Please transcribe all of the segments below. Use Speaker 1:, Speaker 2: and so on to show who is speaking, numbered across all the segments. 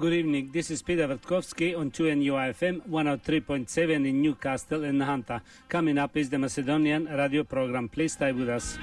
Speaker 1: Good evening. This is Peter Vertkovsky on 2NUIFM 103.7 in Newcastle and Nahanta. Coming up is the Macedonian radio program. Please stay with us.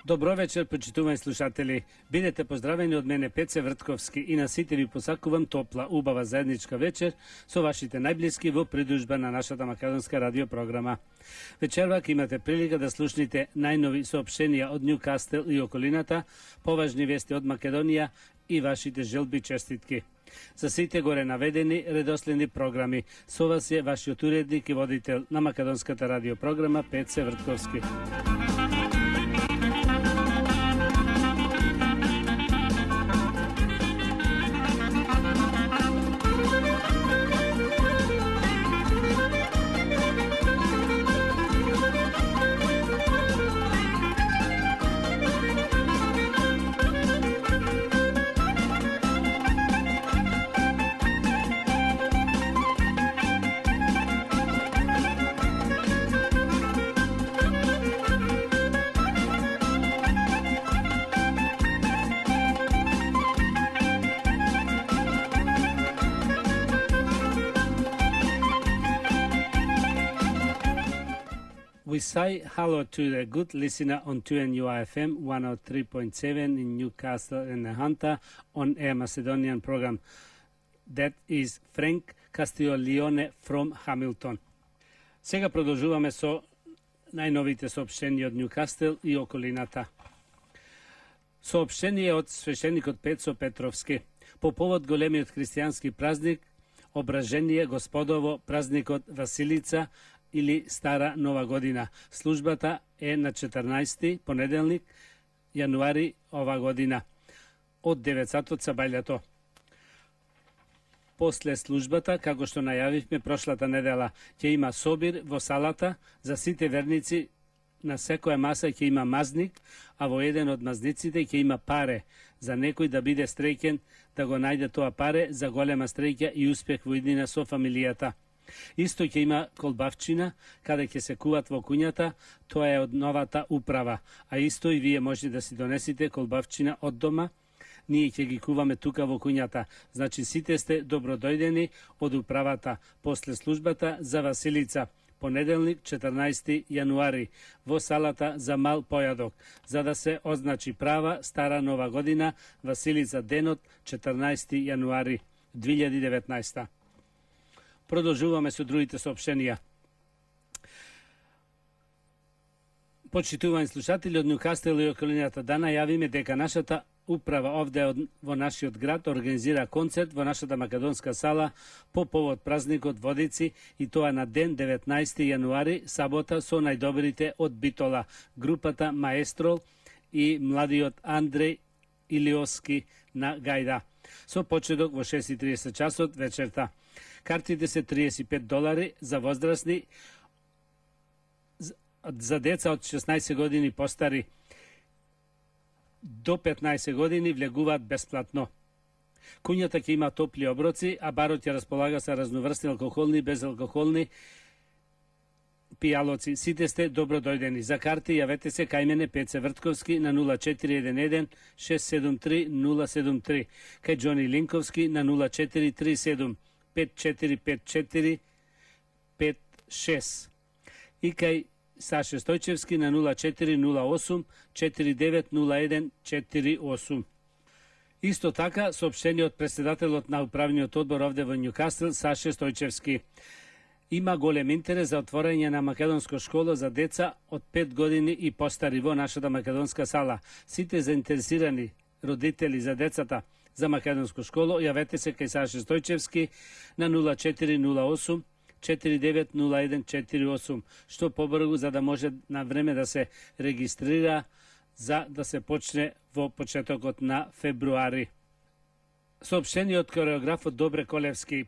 Speaker 1: Добро вечер, почитувани слушатели. Бидете поздравени од мене Пеце Вртковски и на сите ви посакувам топла, убава заедничка вечер со вашите најблиски во придружба на нашата македонска радио програма. Вечервак имате прилика да слушнете најнови соопштенија од Ньюкастел и околината, поважни вести од Македонија и вашите желби честитки. За сите горе наведени редоследни програми, со вас е вашиот уредник и водител на македонската радио програма Пеце Вртковски. We say hello to the good listener on 2NUIFM 103.7 in Newcastle and Nahanta on Air Macedonian program. That is Frank Castiglione from Hamilton. Сега продолжуваме со најновите соопштенија од Ньюкастел и околината. Соопштение од свещеникот Пецо Петровски по повод големиот христијански празник Ображение Господово, празникот Василица или Стара Нова година. Службата е на 14 понеделник јануари ова година од 9 сатот сабајлето. После службата, како што најавивме прошлата недела, ќе има собир во салата за сите верници. На секоја маса ќе има мазник, а во еден од мазниците ќе има паре за некој да биде среќен да го најде тоа паре за голема среќа и успех во иднина со фамилијата. Исто ќе има колбавчина, каде ќе се куват во куњата, тоа е од новата управа, а исто и вие можете да си донесите колбавчина од дома, ние ќе ги куваме тука во куњата. Значи сите сте добродојдени од управата после службата за Василица, понеделник 14 јануари, во салата за мал појадок, за да се означи права Стара Нова година, Василица денот 14 јануари 2019. Продолжуваме со другите соопштенија. Почитувани слушатели од Ньюкастел и околината, да најавиме дека нашата управа овде во нашиот град организира концерт во нашата македонска сала по повод празникот Водици, и тоа на ден 19 јануари, сабота, со најдобрите од Битола, групата Маестрол и младиот Андреј Илиоски на Гајда, со почеток во 6:30 часот вечерта. Картите се $35 за возрастни, за деца од 16 години постари до 15 години влегуваат бесплатно. Куњата ќе има топли оброци, а барот ќе располага со разноврстни алкохолни и безалкохолни пијалоци. Сите сте добродојдени. За карти јавете се кај мене Пеце Вртковски на 0411 673 073, кај Џони Линковски на 0437 5454 56 и кај Саше Стојчевски на 0408 4901 48. Исто така, соопштение од председателот на управниот одбор овде во Ньюкастел, Саше Стојчевски. Има голем интерес за отворање на македонска школа за деца од 5 години и постари во нашата македонска сала. Сите заинтересирани родители за децата за македонско школо, јавете се кај Саша Стојчевски на 0408 490148, што побрзо за да може на време да се регистрира за да се почне во почетокот на февруари. Соопштение од хореографот Добре Колевски.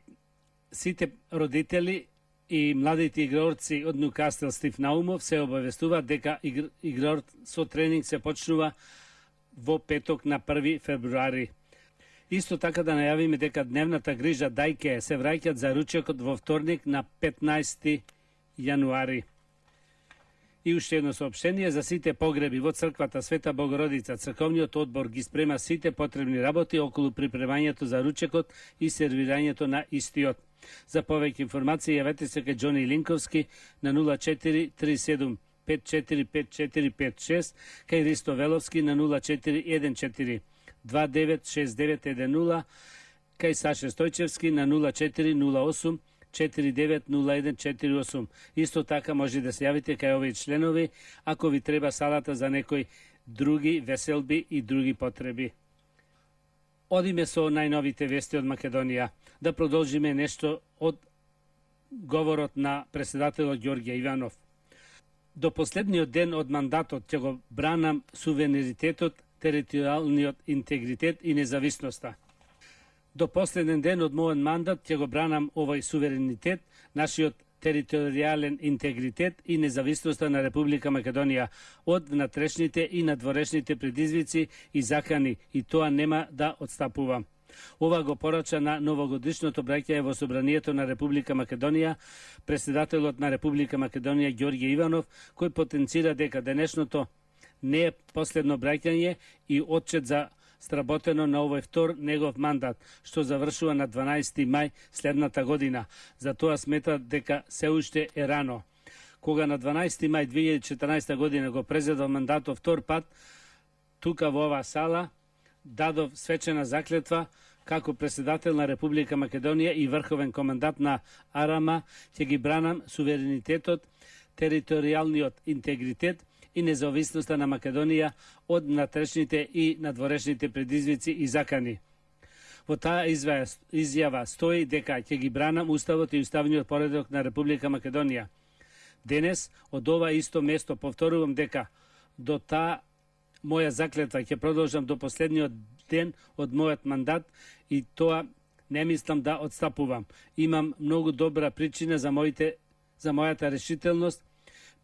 Speaker 1: Сите родители и младите игрорци од Нукастел Стив Наумов се обавестуваат дека игророт со тренинг се почнува во петок на 1 февруари. Исто така да најавиме дека дневната грижа Дајке се враќаат за ручекот во вторник на 15 јануари. И уште едно соопштение за сите погреби во црквата Света Богородица. Црковниот одбор ги спрема сите потребни работи околу припремањето за ручекот и сервирањето на истиот. За повеќе информации јавете се кај Џони Линковски на 0437 545456, кај Ристо Веловски на 0414 296910, кај Саше Стојчевски на 0408 490148. Исто така може да се јавите кај овие членови ако ви треба салата за некои други веселби и други потреби. Одиме со најновите вести од Македонија. Да продолжиме нешто од говорот на председателот Ѓорѓе Иванов. До последниот ден од мандатот ќе го бранам суверенитетот, територијалниот интегритет и независноста. До последен ден од мојот мандат ќе го бранам овој суверенитет, нашиот територијален интегритет и независноста на Република Македонија од внатрешните и надворешните предизвици и закани, и тоа нема да отстапувам. Ова го порача на новогодишното браќање во Собранието на Република Македонија председателот на Република Македонија Ѓорѓе Иванов, кој потенцира дека денешното не е последно браќање и отчет за сработено на овој втор негов мандат, што завршува на 12 мај следната година. Затоа смета дека се уште е рано. Кога на 12 мај 2014 година го презедов мандатот втор пат, тука во оваа сала, дадов свечена заклетва како председател на Република Македонија и врховен командант на АРАМА, ќе ги бранам суверенитетот, територијалниот интегритет и независноста на Македонија од внатрешните и надворешните предизвици и закани. Во таа изјава стои дека ќе ги бранам уставот и уставниот поредок на Република Македонија. Денес, од ова исто место, повторувам дека до таа моја заклетва ќе продолжам до последниот ден од мојот мандат и тоа не мислам да отстапувам. Имам многу добра причина за мојата решителност,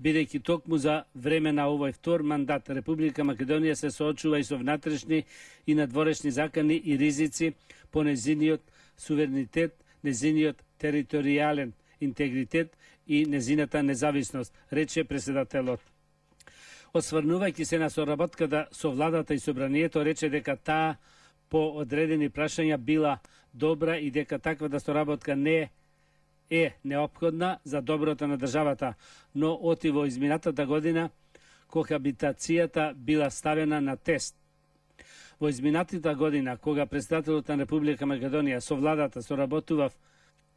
Speaker 1: бидејќи токму за време на овој втор мандат Република Македонија се соочува и со внатрешни и надворешни закани и ризици по незиниот суверенитет, незиниот територијален интегритет и незината независност, рече председателот. Осврнувајќи се на соработката со владата и собранието, рече дека таа по одредени прашања била добра и дека таквата соработка не е неопходна за доброто на државата, но оти во изминатата година кохабитацијата била ставена на тест. Во изминатата година, кога председателот на Република Македонија со владата соработував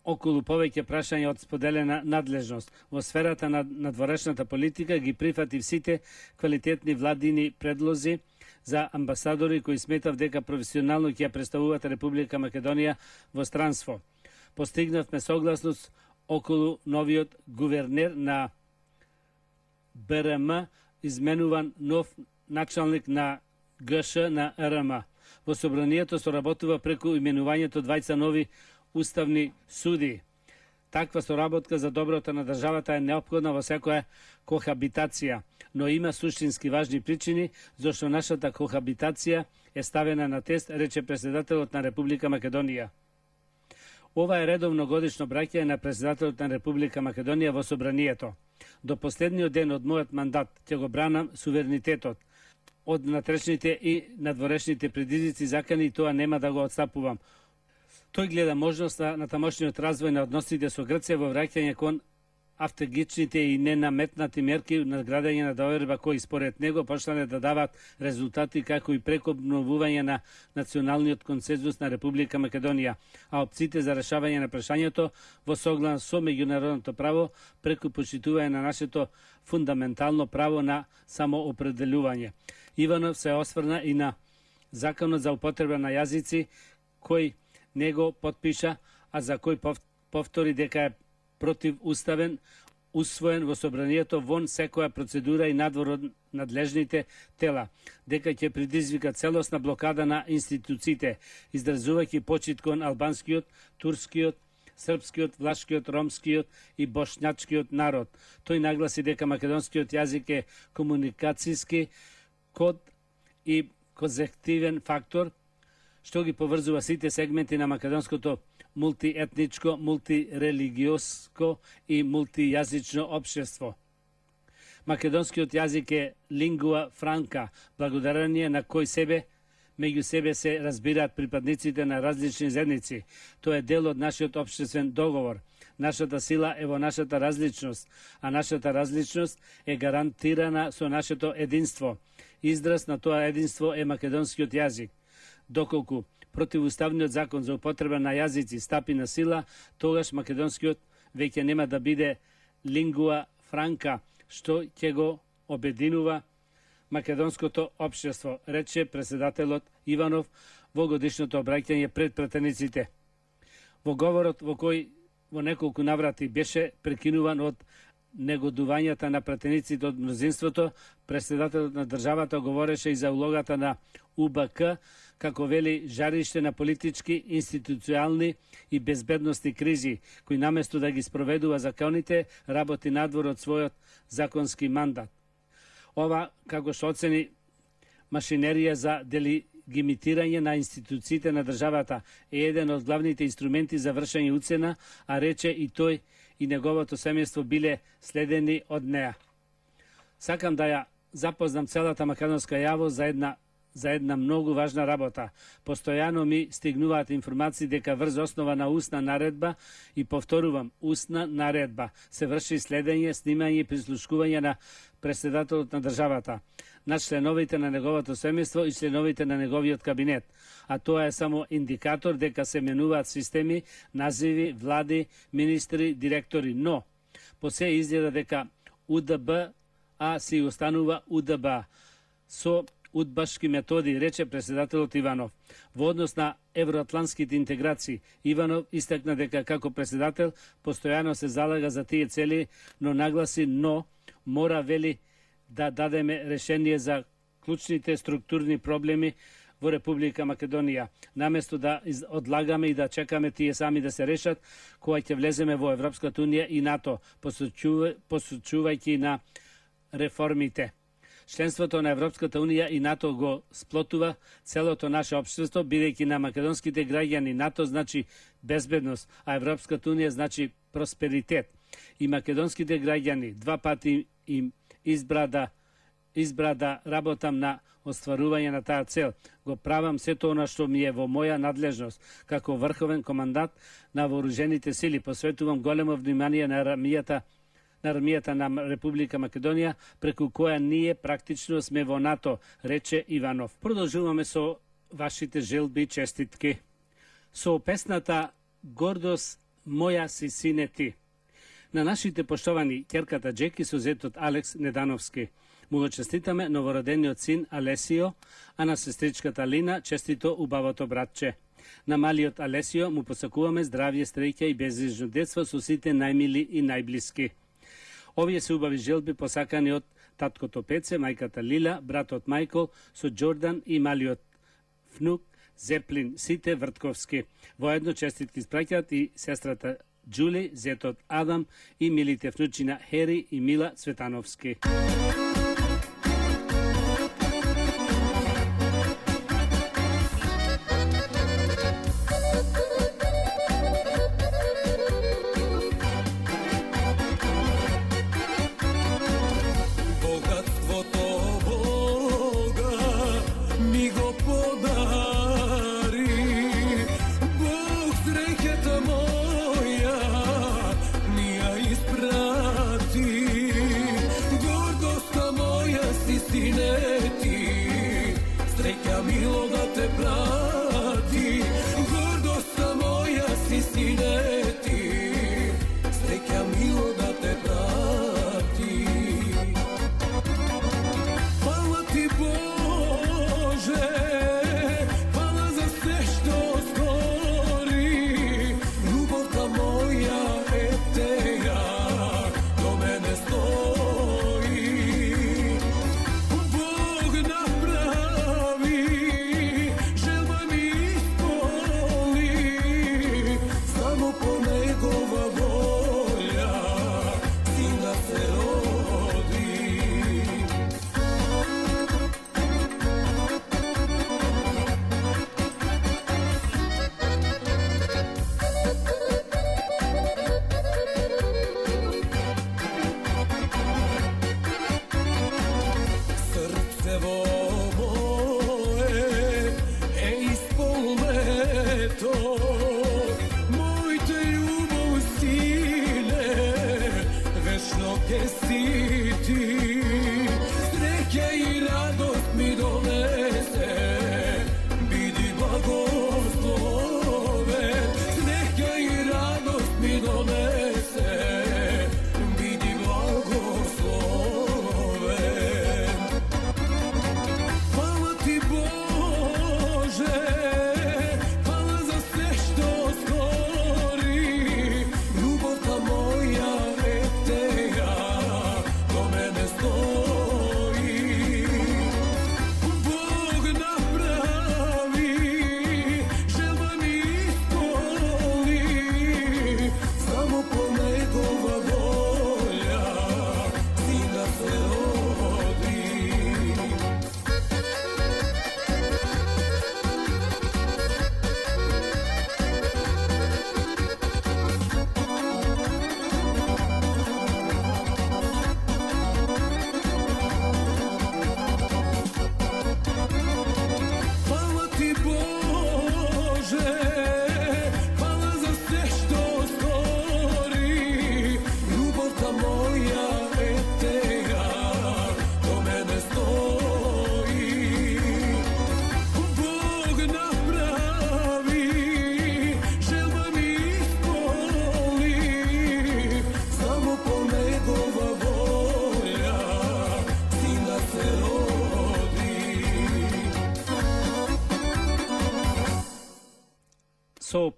Speaker 1: околу повеќе прашања од споделена надлежност во сферата на надворешната политика, ги прифатив сите квалитетни владини предлози за амбасадори кои сметав дека професионално ќе представуваат Република Македонија во странство. Постигнавме согласност околу новиот гувернер на БРМ, изменуван нов началник на ГШ на РМ. Во собранието соработува преку именувањето двајца нови уставни суди. Таква соработка за доброто на државата е неопходна во секоја кохабитација, но има суштински важни причини зашто нашата кохабитација е ставена на тест, рече председателот на Република Македонија. Ова е редовно годишно браќање на председателот на Република Македонија во собранието. До последниот ден од мојот мандат ќе го бранам суверенитетот од внатрешните и надворешните предизвици закани и тоа нема да го отстапувам. Тој гледа можноста на тамошниот развој на односите со Грција во враќање кон автегичните и ненаметнати мерки на градење на доверба кои според него почнале да дават резултати како и преку обновување на националниот консензус на Република Македонија, а опциите за решавање на прашањето во соглас со меѓународното право преку почитување на нашето фундаментално право на самоопределување. Иванов се осврна и на законот за употреба на јазици кој не го потпиша, а за кој повтори дека е противуставен, усвоен во собранието вон секоја процедура и надвор од надлежните тела, дека ќе предизвика целосна блокада на институциите, изразувајќи почит кон албанскиот, турскиот, српскиот, влашкиот, ромскиот и бошњачкиот народ. Тој нагласи дека македонскиот јазик е комуникацијски код и конзективен фактор, што ги поврзува сите сегменти на македонското мултиетничко, мултирелигиоско и мултијазично општество. Македонскиот јазик е лингуа франка, благодарение на кој меѓу себе се разбираат припадниците на различни заедници. Тоа е дел од нашиот општествен договор. Нашата сила е во нашата различност, а нашата различност е гарантирана со нашето единство. Израз на тоа единство е македонскиот јазик. Доколку противуставниот закон за употреба на јазици стапи на сила, тогаш македонскиот веќе нема да биде лингуа франка, што ќе го обединува македонското општество, рече председателот Иванов во годишното обраќање пред пратениците. Во говорот во кој во неколку наврати беше прекинуван од негодувањата на пратениците од мнозинството, председателот на државата говореше и за улогата на УБК, како вели жариште на политички, институционални и безбедностни кризи, кои наместо да ги спроведува законите, работи надвор од својот законски мандат. Ова, како што оцени машинерија за делегимитирање на институциите на државата, е еден од главните инструменти за вршење уцена, а рече и тој и неговото семејство биле следени од неа. Сакам да ја запознам целата македонска јавност за една многу важна работа. Постојано ми стигнуваат информации дека врз основа на устна наредба, и повторувам, устна наредба, се врши следење, снимање и прислушкување на председателот на државата, на членовите на неговото семејство и членовите на неговиот кабинет. А тоа е само индикатор дека се менуваат системи, називи, влади, министри, директори. Но, по се изгледа дека УДБ, а си останува УДБ. Со удбашки методи, рече председателот Иванов. Во однос на евроатлантските интеграции, Иванов истакна дека како председател постојано се залага за тие цели, но нагласи, мора, вели, да дадеме решение за клучните структурни проблеми во Република Македонија, наместо да одлагаме и да чекаме тие сами да се решат, кога ќе влеземе во Европската унија и НАТО, посочувајќи на реформите. Членството на Европската унија и НАТО го сплотува целото наше општество, бидејќи на македонските граѓани НАТО значи безбедност, а Европската унија значи просперитет. И македонските граѓани два пати им избра да работам на остварување на таа цел. Го правам сето она што ми е во моја надлежност. Како врховен командант на вооружените сили посветувам големо внимание на армијата на Република Македонија, преку која ние практично сме во НАТО, рече Иванов. Продолжуваме со вашите желби и честитки. Со песната "Гордост моја си сине ти". На нашите поштовани ќерката Джеки со зетот Алекс Недановски. Му го честитаме новородениот син Алесио, а на сестричката Лина честито убавото братче. На малиот Алесио му посакуваме здравје, среќа и безгрижно детство со сите најмили и најблиски. Овие се убави желби посакани од таткото Пеце, мајката Лила, братот Мајкол, со Џордан и малиот внук Зеплин, сите Вртковски. Воедно честитки испраќаат и сестрата Џули, зетот Адам и милите внучина Хери и Мила Цветановски.
Speaker 2: Gordo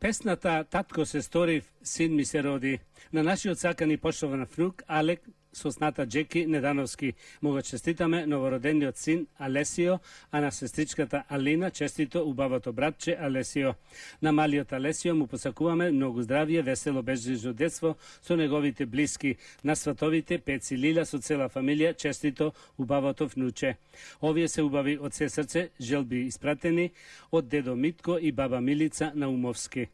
Speaker 1: pesnata Tatko se storiv, sin mi se rodi. Na naši odsakani poštovan vnuk Alek Sosnata Джеки Недановски му го честитаме новородениот син Алесио, а на сестричката Алина честито убавото братче Алесио. На малиот Алесио му посакуваме многу здравие, весело, безгрижно детство со неговите блиски. На сватовите Пеци Лила со цела фамилија честито убавото внуче. Овие се убави од се срце желби испратени од дедо Митко и баба Милица Наумовски.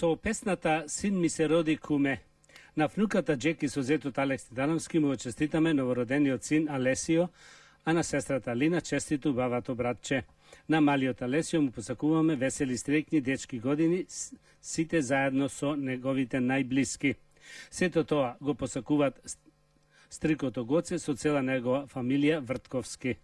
Speaker 1: Со песната Син ми се роди куме. На внуката Джеки со зетот Алекс Тидановски му честитаме новородениот син Алесио, а на сестрата Лина честито убавато братче. На малиот Алесио му посакуваме весели стрекни дечки години, сите заедно со неговите најблиски. Сето тоа го посакуваат стрикото Гоце со цела негова фамилија Вртковски.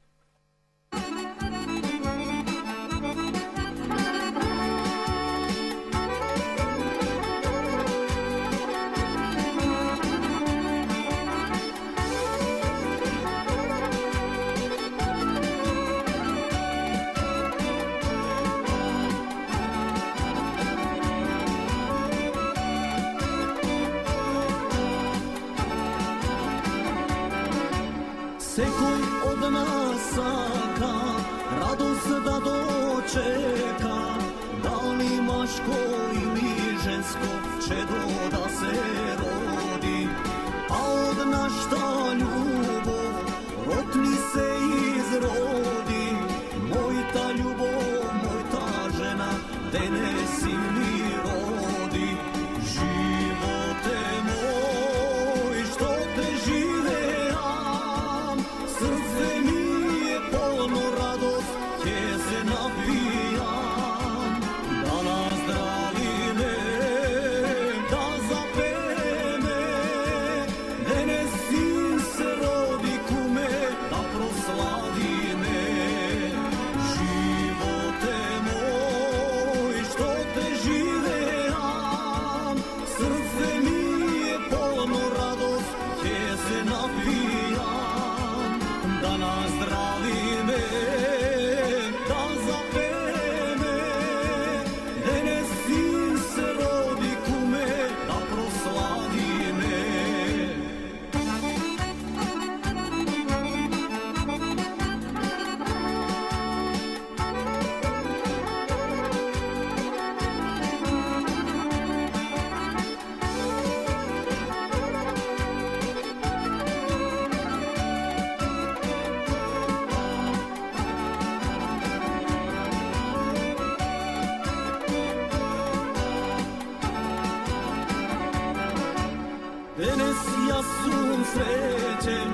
Speaker 2: Секој од нас сака радост да дочека, дали машко или женско чедо да се роди. svojom srećem,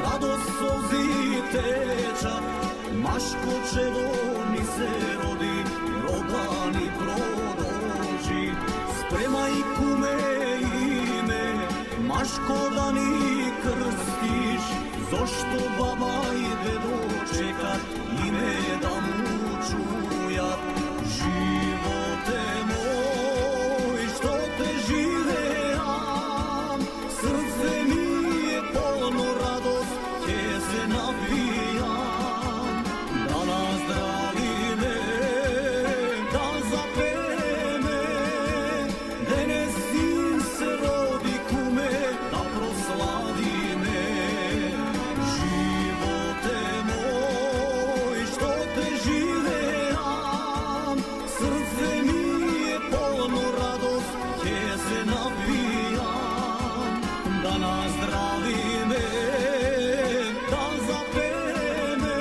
Speaker 2: radost sozi teča, maško čelo ni se rodi, roda ni prodođi, spremaj kume ime, maško da ni krstiš, zašto baba ide dočekat, ime da mu čujat, živote moj, što te živeam, srce mi je polno radost, te se napijam, da nas zdravi me, da zapere me, dene sin se rodi kume, da proslavi me, živote moj, što te živeam, srce mi je polno radost, te se napijam, da nas zdravi me, da zapere me,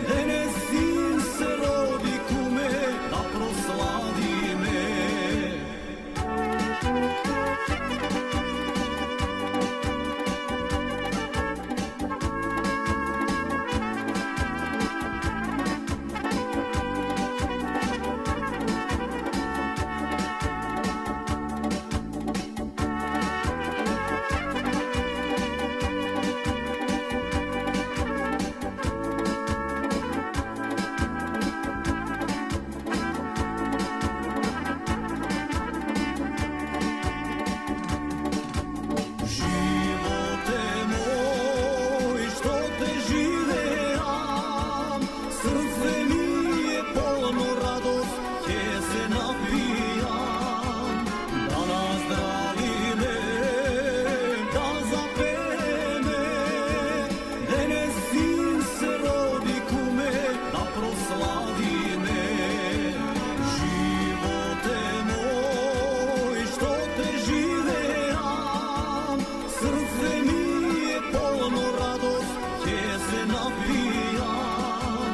Speaker 2: dene sin se rodi kume, da proslavi me. Živote moj, što te živeam, srce mi je polno radost, te se napijam, da nas zdravi me, da zapere me, dene sin se rodi kume, da proslavi me, živote moj, što te živeam, srce mi je polno radost, te se napijam,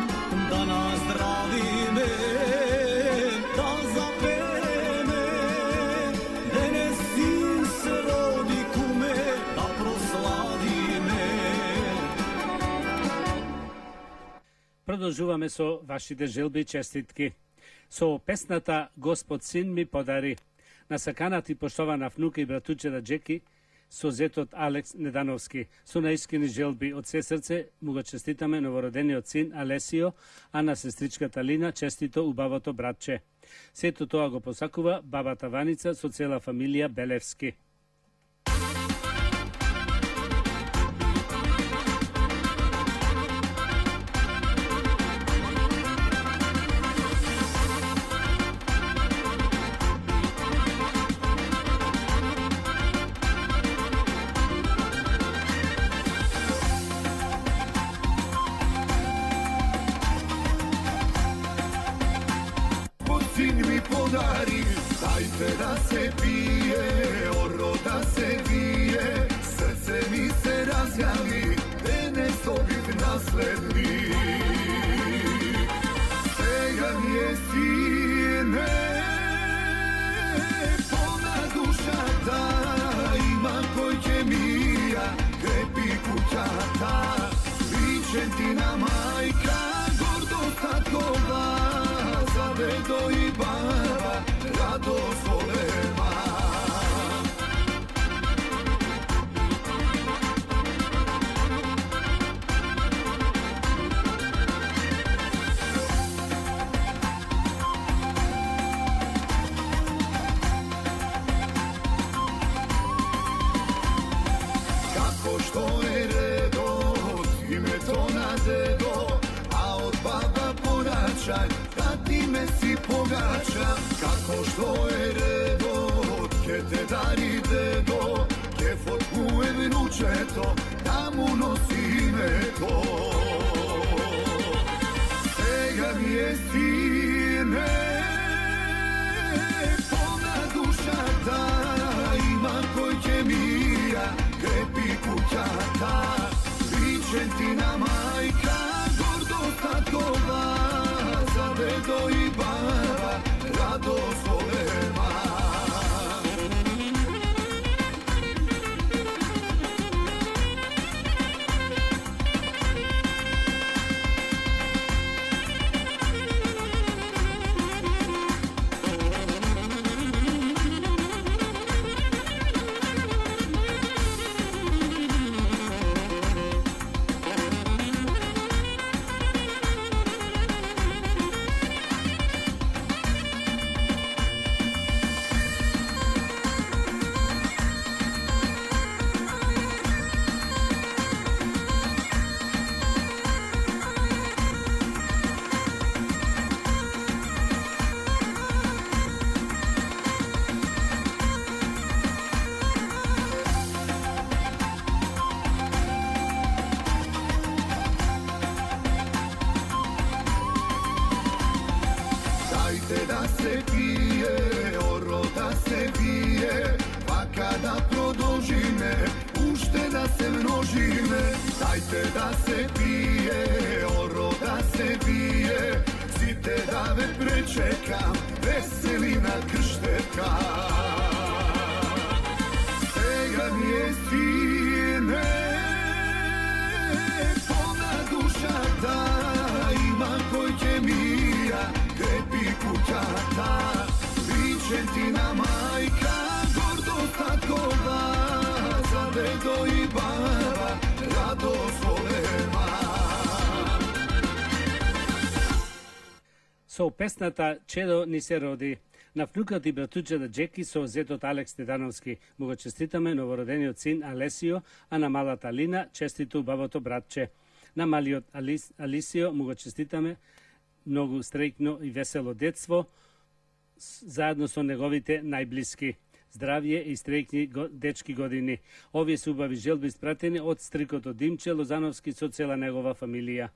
Speaker 2: da nas zdravi me, da zapere me, dene sin se rodi kume, da proslavi me.
Speaker 1: Продолжуваме со вашите желби и честитки. Со песната Господ син ми подари. Насаканат и поштована внука и братучера Джеки, со зетот Алекс Недановски. Со наискрени желби од се срце му го честитаме новородениот син Алесио, а на сестричката Лина честито убавото братче. Сето тоа го посакува бабата Ваница со цела фамилија Белевски.
Speaker 3: Sin mi podari, dajte da se pije, oro da se vije, srce mi se razjavi, dene sobit nasledni. Sega mi je sine, polna duša ta, ima kojke mija, krepi kućata, Vicentina majka, gordo tatkova, Zavedo i baba, radost volema. Kako što je redo, ime to na dedo, a od baba poračaj, me si pogača, kako što je redo, ke te dari dedo, ke fotkuje vnučeto, da mu nosi ime to. Sega mi je sine, polna duša ta, ima kojke mija, krepi kućata, Vicentina majka, gordo tatkova, Zavedo i baba, radost volema. se množime, dajte da se pije, oro da se bije, site da me prečekam, veselina kršteka. Svega mi je stine, polna duša ta, ima kojke mija, krepi kućata, Vičentina majka, gordo tatkova, za dedo i baba, radost volema.
Speaker 1: Со песната Чедо ни се роди. На внукот и братучета Джеки со зетот Алекс Тедановски му го честитаме новородениот син Алесио, а на малата Алина честито бабото братче. На малиот Алисио му го честитаме многу среќно и весело детство, заедно со неговите најблиски. Здравје и среќни дечки години. Овие се убави желби испратени од стрикото Димче Лозановски со цела негова фамилија.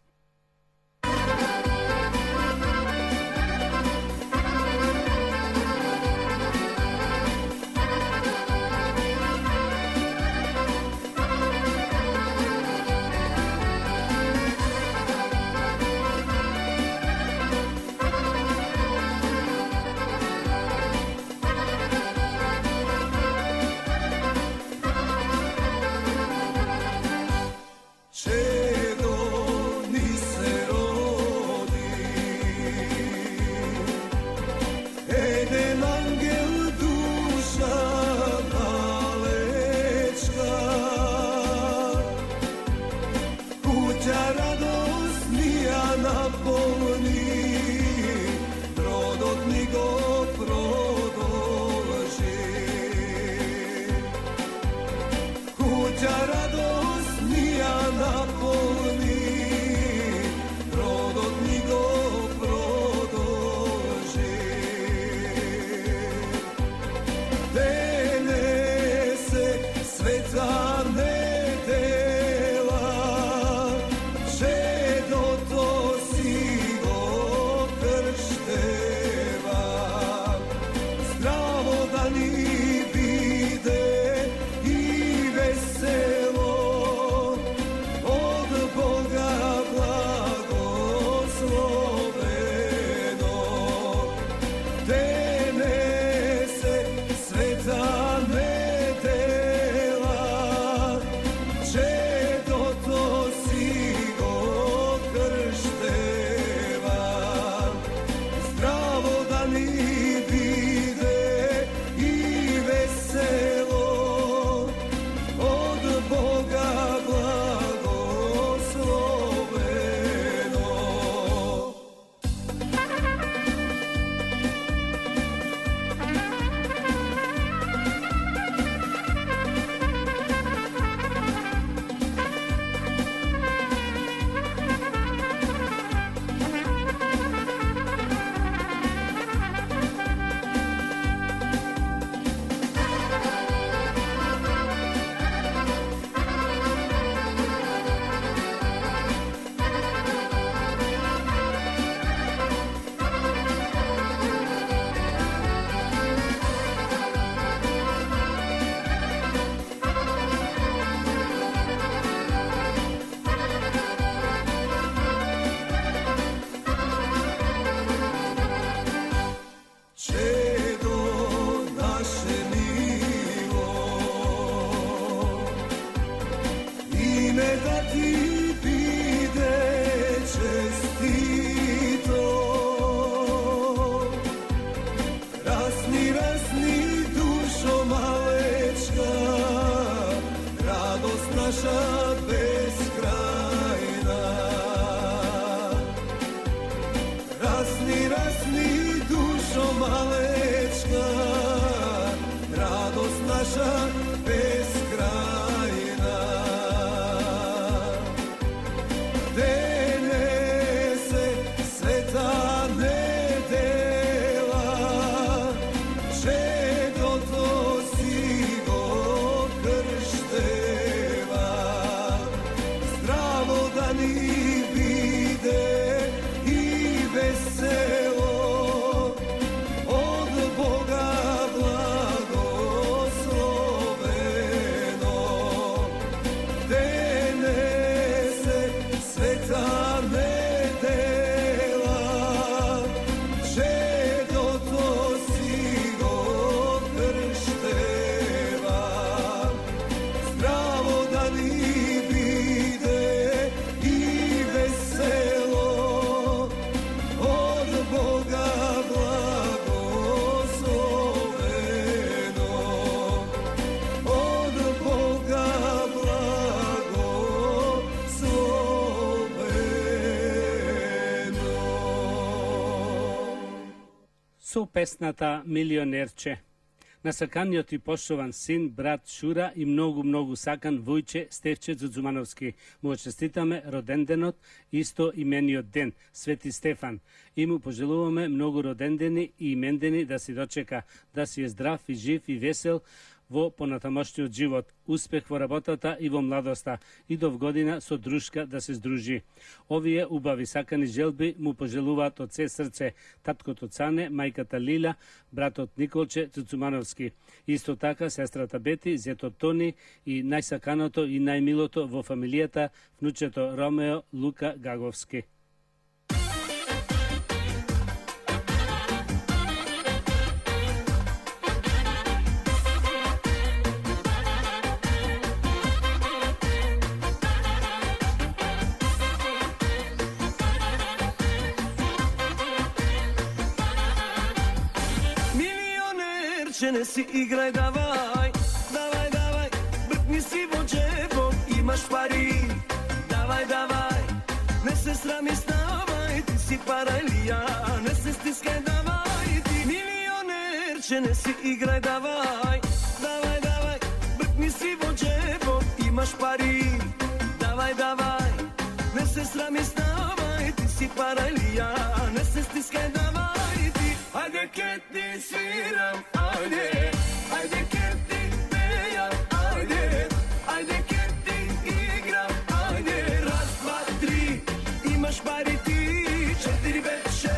Speaker 1: со песната Милионерче. На саканиот и поштован син, брат Шура и многу сакан Војче Стефче Дзуцумановски. Му честитаме роденденот, исто имениот ден, Свети Стефан. И му пожелуваме многу родендени и имендени да си дочека, да си е здрав и жив и весел во понатамошниот живот, успех во работата и во младоста, и до вгодина со дружка да се здружи. Овие убави сакани желби му пожелуваат од се срце таткото Цане, мајката Лила, братот Николче Цуцумановски. Исто така сестрата Бети, зетот Тони и најсаканото и најмилото во фамилијата, внучето Ромео Лука Гаговски.
Speaker 4: Не си играј, давај, бркни си во джебот, имаш пари, давај, не се срами, ставај, ти си паралија, не се стискај, давај, ти милионерче, не си играј, давај, бркни си во джебот, имаш пари, давај, не се срами, ставај, ти си паралија, не се стискај, давај, ти, ајде ке ти свирам, Ajde ker ti pejam, ajde ker ti igram, raz, dva, tri, imaš pari ti, 4, 5, 6,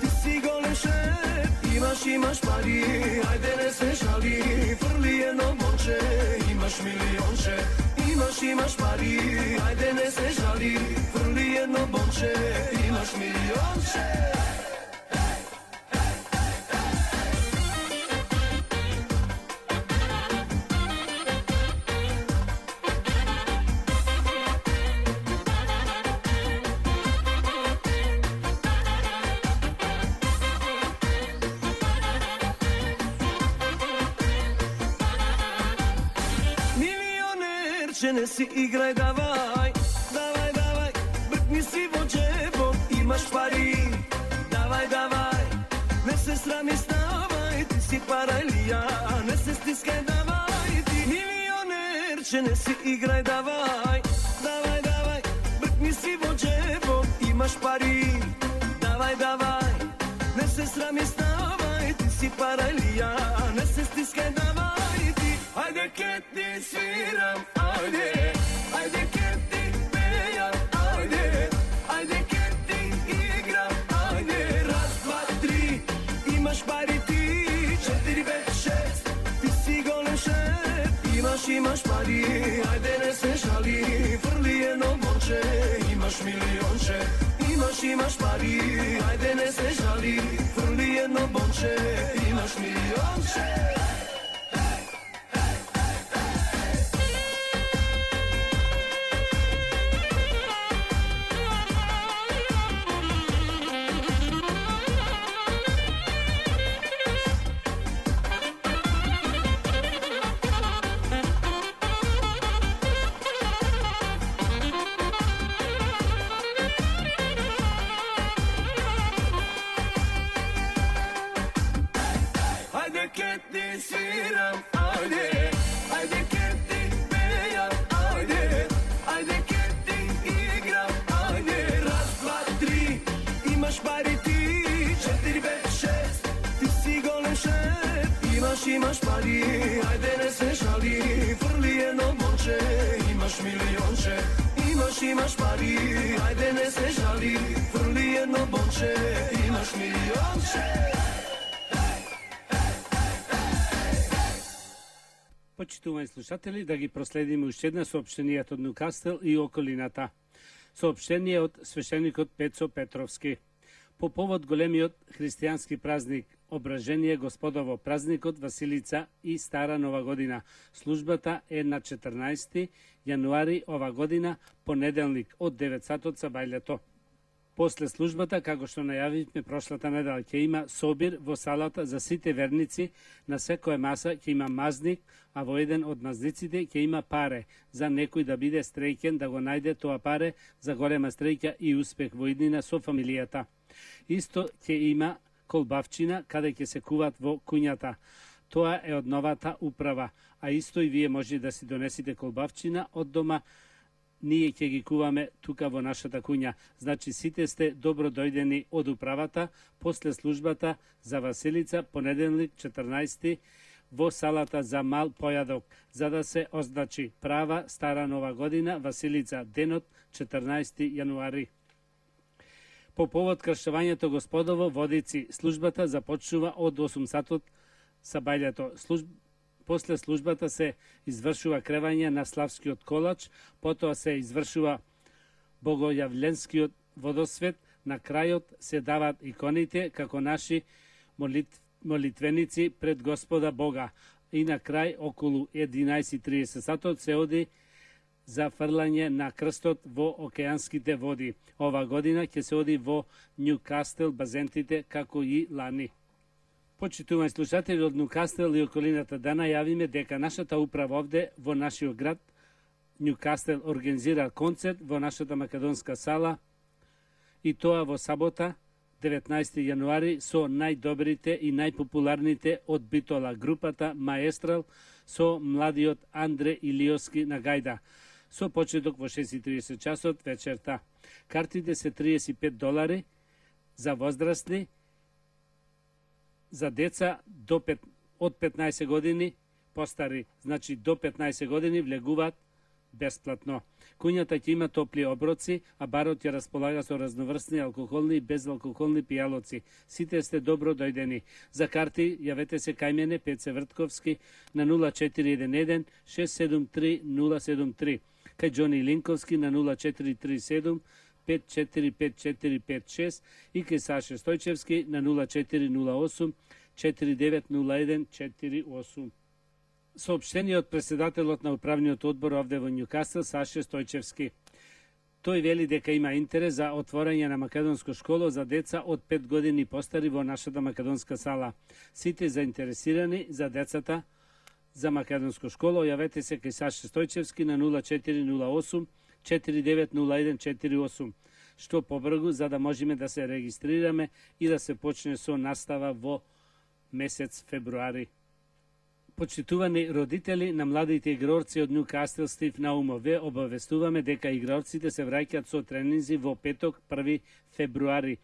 Speaker 4: ti si golem šef, imaš pari, ajde ne se žali, frli jedno bonče, imaš milionče, imaš pari, ajde ne se žali, frli jedno bonče, imaš milionče. Ne si igraj, давај, бркни си во джебот, имаш пари, давај, не се срами, ставај, ти си паралија, не се стискај, давај, ти милионерче, не си играј, давај, бркни си во джебот, имаш пари, давај, не се срами, ставај, ти си паралија, не се стискај, давај, ти, ајде ке ти свирам, ajde ker ti pejam, ajde ker ti igram, raz, dva, tri, imaš pari ti, 4, 5, 6, ti si golem šef, imaš pari, ajde ne se žali, frli jedno bonče, imaš milionče, imaš pari, ajde ne se žali, frli jedno bonče, imaš milionče. Imaš pari, ajde ne se žali, frli jedno bonče, imaš milionče, imaš pari, ajde ne se žali, frli jedno bonče, imaš milionče.
Speaker 1: Почитувани слушатели, да ги проследиме уште една соопштенијата од Ньукастел и околината. Соопштение од свештеникот Пецо Петровски. По повод големиот христијански празник Ображение Господово, празникот Василица и Стара Нова година. Службата е на 14 јануари ова година, понеделник од 9 сатот са бајлето. После службата, како што најавивме прошлата недела, ќе има собир во салата за сите верници, на секоја маса ќе има мазник, а во еден од мазниците ќе има паре, за некој да биде стреќен, да го најде тоа паре за голема стреќа и успех во иднина со фамилијата. Исто ќе има колбавчина, каде ќе се куваат во куњата. Тоа е од новата управа, а исто и вие може да си донесите колбавчина од дома. Ние ќе ги куваме тука во нашата куња. Значи сите сте добро дојдени од управата после службата за Василица, понеделник 14 во салата за мал појадок, за да се означи права стара нова година, Василица, денот 14 јануари. По повод крштевањето Господово Водици, службата започнува од 8 сатот са бајлето. После службата се извршува кревање на славскиот колач, потоа се извршува богојавленскиот водосвет, на крајот се дават иконите како наши молитвеници пред Господа Бога. И на крај, околу 11:30 сатот, се оди за фрлање на крстот во океанските води. Ова година ќе се оди во Ньюкастел базентите како и лани. Почитувани слушатели од Ньюкастел и околината, да најавиме дека нашата управа овде во нашиот град Ньюкастел организира концерт во нашата македонска сала, и тоа во сабота 19 јануари со најдобрите и најпопуларните од Битола, групата Маестрал со младиот Андре Илиоски на гајда, со почеток во 6:30 часот вечерта. Картите се $35 за возрастни, за деца од 15 години постари, значи до 15 години влегуваат бесплатно. Куњата ќе има топли оброци, а барот ќе располага со разноврстни алкохолни и безалкохолни пијалоци. Сите сте добро дојдени. За карти јавете се кај мене, Пеце Вртковски, на 0411 673 073, кај Џони Линковски на 0437 545456 и кај Саше Стојчевски на 0408 490148. Соопштение од председателот на управниот одбор овде во Ньюкастел, Саше Стојчевски. Тој вели дека има интерес за отворање на македонско школо за деца од 5 години постари во нашата македонска сала. Сите заинтересирани за децата за македонско школо јавете се кај Саше Стојчевски на 0408 490148. Што побрзо, за да можеме да се регистрираме и да се почне со настава во месец февруари. Почитувани родители на младите игрорци од Ньюкастел Стив Наумов, ве обавестуваме дека игрорците се враќаат со тренинзи во петок 1 февруари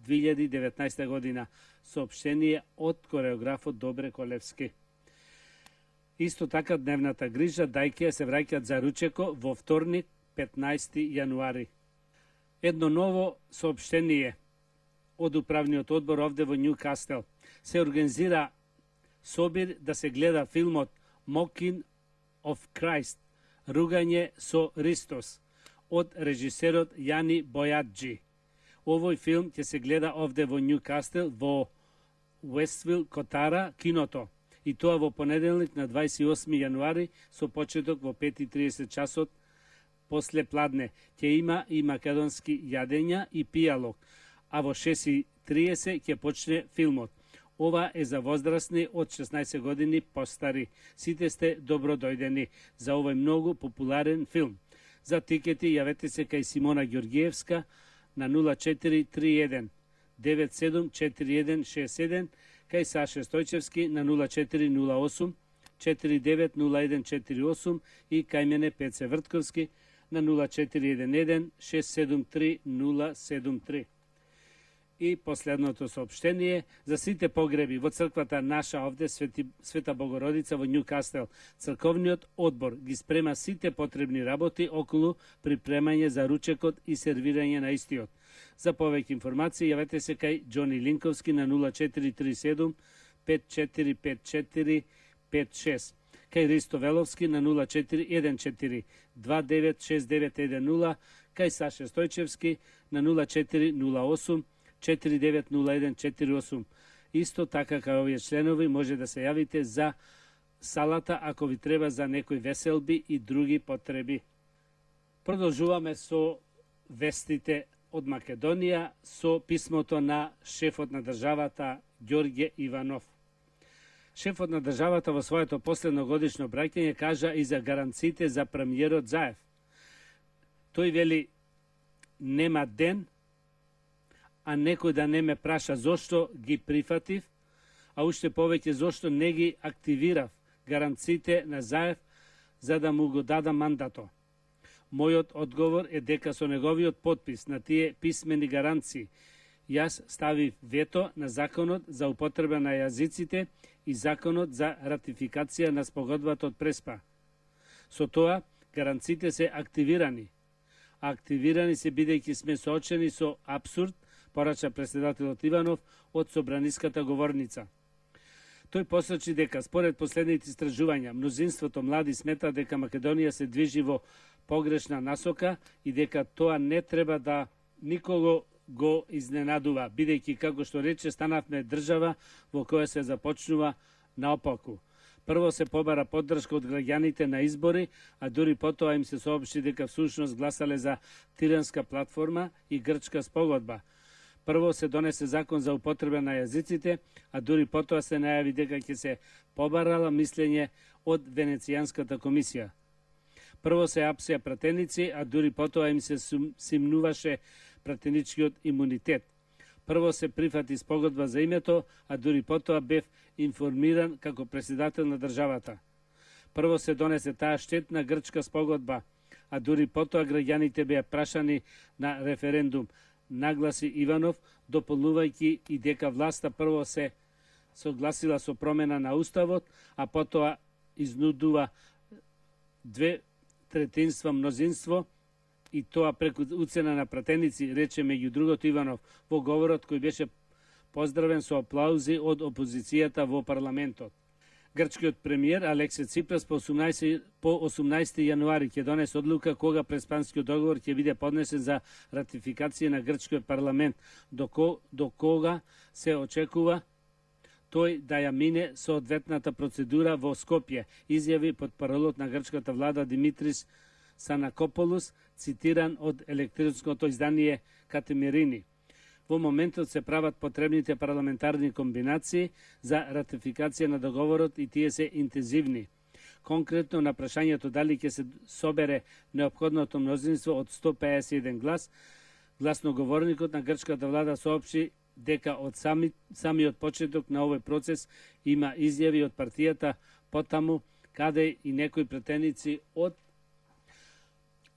Speaker 1: 2019 година. Соопштение од кореографот Добре Колевски. Исто така дневната грижа дајке се враќаат за ручеко во вторник 15 јануари. Едно ново соопштение од управниот одбор овде во Ньюкастел. Се организира собир да се гледа филмот Mocking of Christ, ругање со Ристос, од режисерот Јани Бојаджи. Овој филм ќе се гледа овде во Ньюкастел, во Уествил Котара, киното, и тоа во понеделник на 28 јануари со почеток во 5:30 часот после пладне. Ќе има и македонски јадења и пијалок, а во 6:30 ќе почне филмот. Ова е за возрастни од 16 години постари. Сите сте добро дојдени за овој многу популарен филм. За тикети јавете се кај Симона Ѓоргиевска на 0431 974167, кај Саше Стојчевски на 0408 490148 и кај мене Пеце Вртковски на 0411 673 073. И последното соопштение за сите погреби во црквата наша овде Света Богородица во Ньюкастел. Црковниот одбор ги спрема сите потребни работи околу припремање за ручекот и сервирање на истиот. За повеќе информации јавете се кај Џони Линковски на 0437 545456, кај Ристо Веловски на 0414 296910, кај Саше Стојчевски на 0408 490148. Исто така кај овие членови може да се јавите за салата ако ви треба за некои веселби и други потреби. Продолжуваме со вестите од Македонија со писмото на шефот на државата Ѓорѓе Иванов. Шефот на државата во своето последно годишно обраќање кажа и за гаранциите за премиерот Заев. Тој вели нема ден, а некој да не ме праша зошто ги прифатив, а уште повеќе зошто не ги активирав гаранциите на Заев за да му го дадам мандато. Мојот одговор е дека со неговиот подпис на тие писмени гаранции јас ставив вето на законот за употреба на јазиците и законот за ратификација на спогодбата од Преспа. Со тоа, гаранциите се активирани. А активирани се бидејќи сме соочени со апсурд, порача председателот Иванов од собраниската говорница. Тој посочи дека според последните истражувања, мнозинството млади смета дека Македонија се движи во погрешна насока и дека тоа не треба да никого го изненадува, бидејќи, како што рече, станавме држава во која се започнува наопаку. Прво се побара поддршка од граѓаните на избори, а дури потоа им се соопшти дека всушност гласале за тиранска платформа и грчка спогодба. Прво се донесе закон за употреба на јазиците, а дури потоа се најави дека ќе се побарала мислење од Венецијанската комисија. Прво се апсија пратеници, а дури потоа им се симнуваше пратеничкиот имунитет. Прво се прифати спогодба за името, а дури потоа бев информиран како председател на државата. Прво се донесе таа штетна грчка спогодба, а дури потоа граѓаните беа прашани на референдум, нагласи Иванов, дополнувајќи и дека власта прво се согласила со промена на уставот, а потоа изнудува 2/3 мнозинство, и тоа преку уцена на пратеници, рече меѓу другото Иванов во говорот кој беше поздравен со аплаузи од опозицијата во парламентот. Грчкиот премиер Алекси Ципрас по 18 јануари ќе донесе одлука кога преспанскиот договор ќе биде поднесен за ратификација на грчкиот парламент, до кога се очекува тој да ја мине соодветната процедура во Скопје, изјави потпаролот на грчката влада Димитрис Санакополус, цитиран од електронското издание Катемирини. Во моментот се прават потребните парламентарни комбинации за ратификација на договорот и тие се интензивни. Конкретно на прашањето дали ќе се собере неопходното мнозинство од 151 глас, гласноговорникот на грчката влада соопшти дека од самиот почеток на овој процес има изјави од партијата потаму, каде и некои претеници од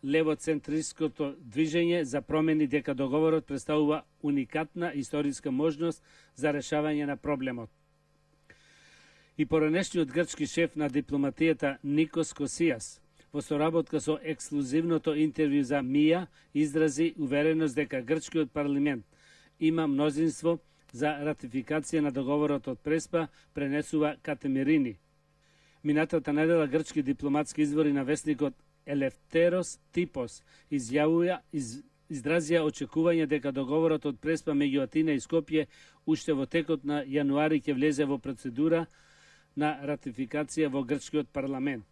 Speaker 1: левоцентристското движење за промени дека договорот представува уникатна историска можност за решавање на проблемот. И поранешниот грчки шеф на дипломатијата Никос Косијас во соработка со ексклузивното интервју за МИА изрази увереност дека грчкиот парламент има мнозинство за ратификација на договорот од Преспа, пренесува Катемирини. Минатата недела грчки дипломатски извори на вестникот Елефтерос Типос изразија очекување дека договорот од Преспа меѓу Атина и Скопје уште во текот на јануари ќе влезе во процедура на ратификација во грчкиот парламент.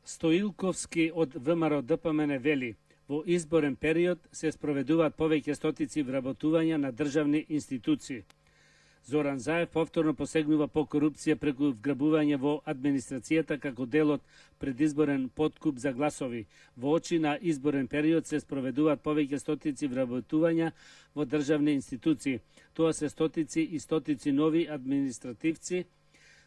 Speaker 1: Стоилковски од ВМРО ДПМН вели: во изборен период се спроведуваат повеќе стотици вработувања на државни институции. Зоран Заев повторно посегнува по корупција преку вграбување во администрацијата како дел од предизборен подкуп за гласови. Во очи на изборен период се спроведуваат повеќе стотици вработувања во државни институции. Тоа се стотици и стотици нови административци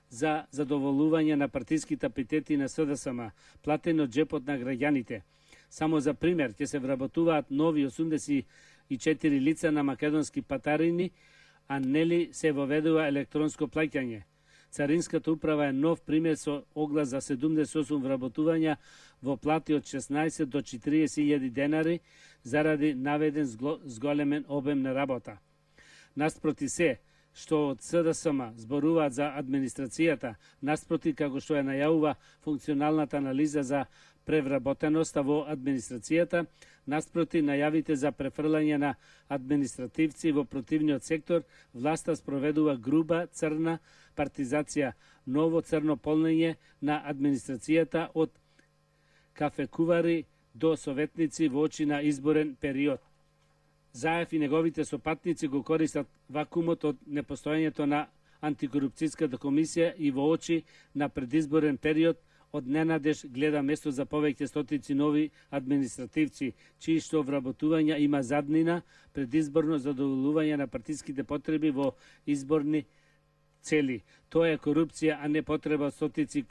Speaker 1: за задоволување на партиските апетити на СДСМ, платени од джепот на граѓаните. Само за пример, ќе се вработуваат нови 84 лица на македонски патарини, а нели се воведува електронско плаќање. Царинската управа е нов пример со оглас за 78 вработувања во плати од 16 до 40.000 денари заради наведен зголемен обем на работа. Наспроти се, што од СДСМ зборуваат за администрацијата, наспроти како што ја најавува функционалната анализа за превработеноста во администрацијата, наспроти најавите за префрлање на административци во противниот сектор, власта спроведува груба црна партизација, ново црно полнење на администрацијата од кафекувари до советници во очи на изборен период. Заев и неговите сопатници го користат вакуумот од непостојањето на антикорупцијската комисија и во очи на предизборен период од ненадеж гледа место за повеќе стотици нови административци, чии што вработување има заднина предизборно задоволување на партиските потреби во изборни цели. Тоа е корупција, а не потреба стотици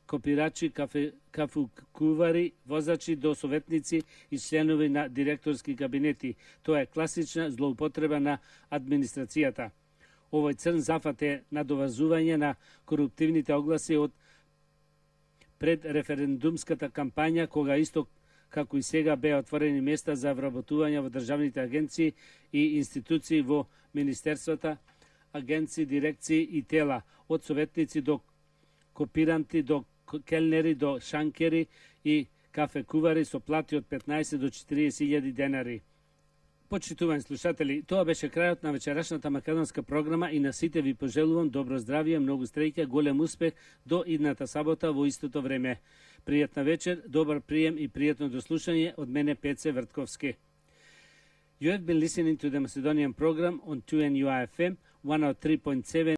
Speaker 1: копирачи, кафукувари, возачи до советници и членови на директорски кабинети. Тоа е класична злоупотреба на администрацијата. Овој црн зафат е надоврзување на коруптивните огласи од пред референдумската кампања, кога исто како и сега беа отворени места за вработување во државните агенции и институции во министерствата, агенции, дирекции и тела, од советници до копиранти, до келнери, до шанкери и кафекувари со плати од 15 до 40.000 денари. Почитувани слушатели, тоа беше крајот на вечерашната македонска програма и на сите ви пожелувам добро здравје, многу стреќа, голем успех до идната сабота во истото време. Пријатна вечер, добар прием и пријатно дослушање од мене Пеце Вртковски. You have been listening to the Macedonian program on 2NUI FM 103.7